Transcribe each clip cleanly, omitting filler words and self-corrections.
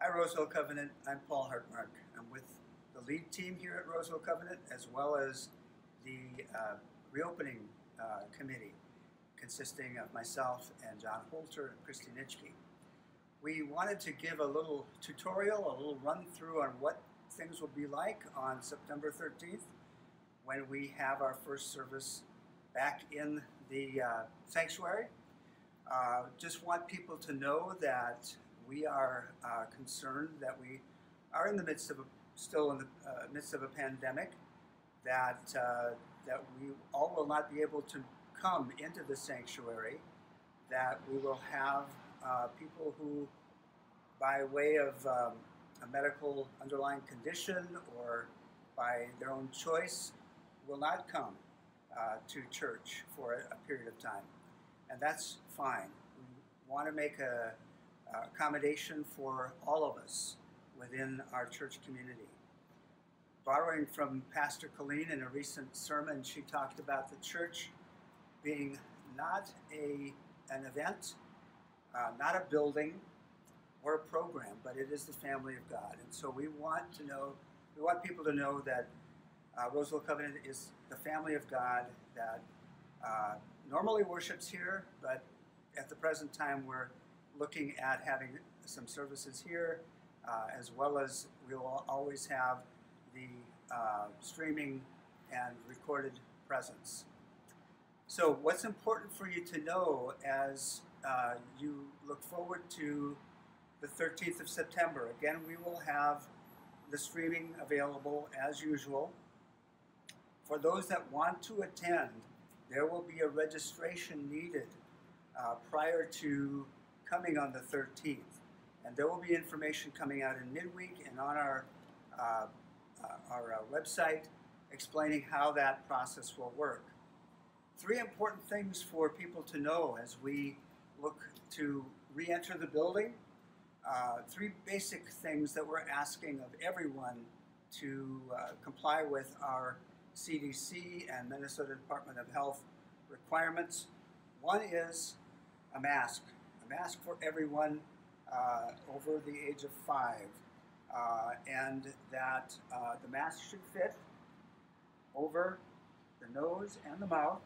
Hi, Roseville Covenant. I'm Paul HARTMARK. I'm with the lead team here at Roseville Covenant, as well as the reopening committee, consisting of myself and John Holter and Christy Nitschke. We wanted to give a little tutorial, a little run through on what things will be like on September 13th when we have our first service back in the sanctuary. Just want people to know that we are concerned that we are in the midst of still in the midst of a pandemic, that we all will not be able to come into the sanctuary, that we will have people who, by way of a medical underlying condition or by their own choice, will not come to church for a period of time. And that's fine. We want to make a accommodation for all of us within our church community. Borrowing from Pastor Colleen in a recent sermon, she talked about the church being not an event, not a building or a program, but it is the family of God. And so we want people to know that Roseville Covenant is the family of God that normally worships here, but at the present time we're looking at having some services here, as well as we will always have the streaming and recorded presence. So what's important for you to know as you look forward to the 13th of September, again, we will have the streaming available as usual. For those that want to attend, there will be a registration needed prior to coming on the 13th. And there will be information coming out in midweek and on our website explaining how that process will work. Three important things for people to know as we look to re-enter the building. Three basic things that we're asking of everyone to comply with our CDC and Minnesota Department of Health requirements. One is a mask for everyone over the age of 5, and that the mask should fit over the nose and the mouth,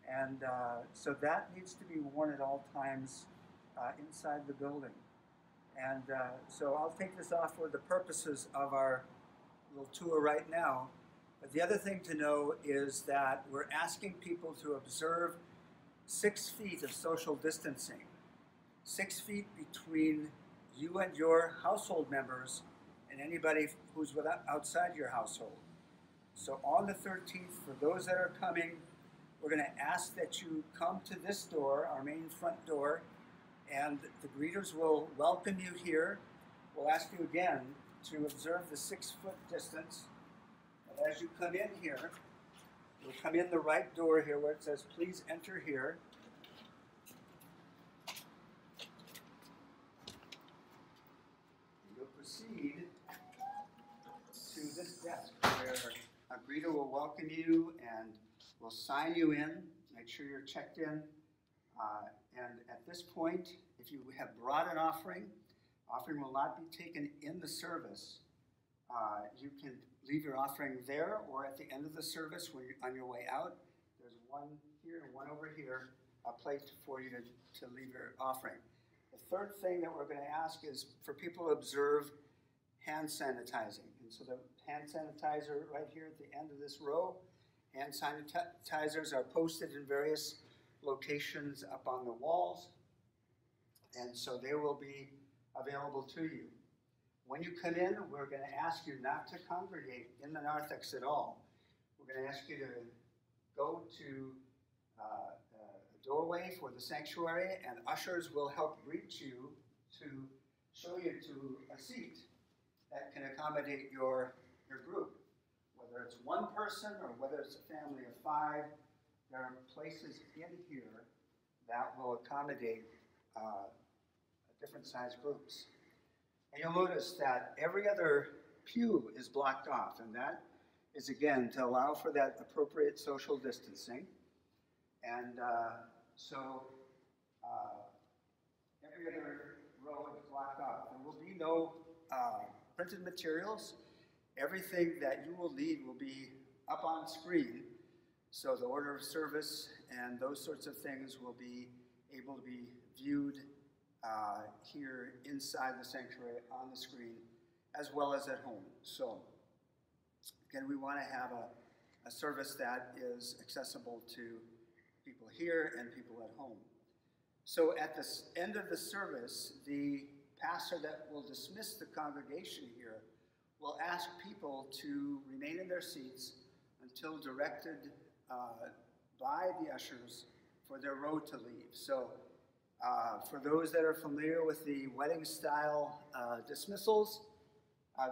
and so that needs to be worn at all times inside the building. And so I'll take this off for the purposes of our little tour right now. But the other thing to know is that we're asking people to observe 6 feet of social distancing, 6 feet between you and your household members and anybody who's outside your household. So on the 13th, for those that are coming, we're going to ask that you come to this door, our main front door, and the greeters will welcome you here. We'll ask you again to observe the 6-foot distance. And as you come in here, you'll come in the right door here where it says, please enter here. You'll proceed to this desk where a greeter will welcome you and will sign you in, make sure you're checked in. And at this point, if you have brought an offering will not be taken in the service. You can leave your offering there or at the end of the service when you're on your way out. There's one here and one over here, a plate for you to leave your offering. The third thing that we're going to ask is for people to observe hand sanitizing. And so the hand sanitizer right here at the end of this row, hand sanitizers are posted in various locations up on the walls, and so they will be available to you. When you come in, we're going to ask you not to congregate in the Narthex at all. We're going to ask you to go to a doorway for the sanctuary, and ushers will help greet you to show you to a seat that can accommodate your group. Whether it's one person or whether it's a family of 5, there are places in here that will accommodate different size groups. And you'll notice that every other pew is blocked off, and that is, again, to allow for that appropriate social distancing. And every other row is blocked off. There will be no printed materials. Everything that you will need will be up on screen, so the order of service and those sorts of things will be able to be viewed here inside the sanctuary on the screen, as well as at home. So again, we want to have a service that is accessible to people here and people at home. So at the end of the service, the pastor that will dismiss the congregation here will ask people to remain in their seats until directed by the ushers for their row to leave. So for those that are familiar with the wedding style dismissals,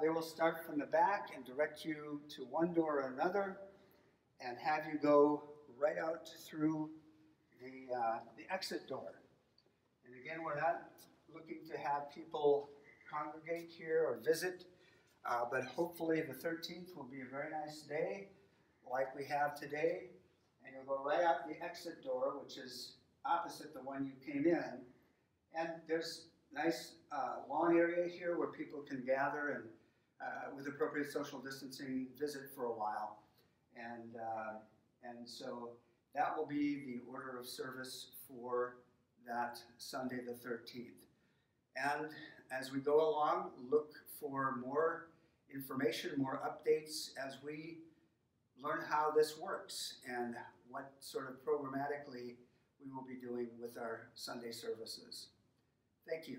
they will start from the back and direct you to one door or another and have you go right out through the exit door. And again, we're not looking to have people congregate here or visit, but hopefully the 13th will be a very nice day like we have today, and you'll go right out the exit door, which is opposite the one you came in, and there's nice lawn area here where people can gather and with appropriate social distancing visit for a while, and so that will be the order of service for that Sunday the 13th. And as we go along, look for more information, more updates as we learn how this works and what sort of programmatically we will be doing with our Sunday services. Thank you.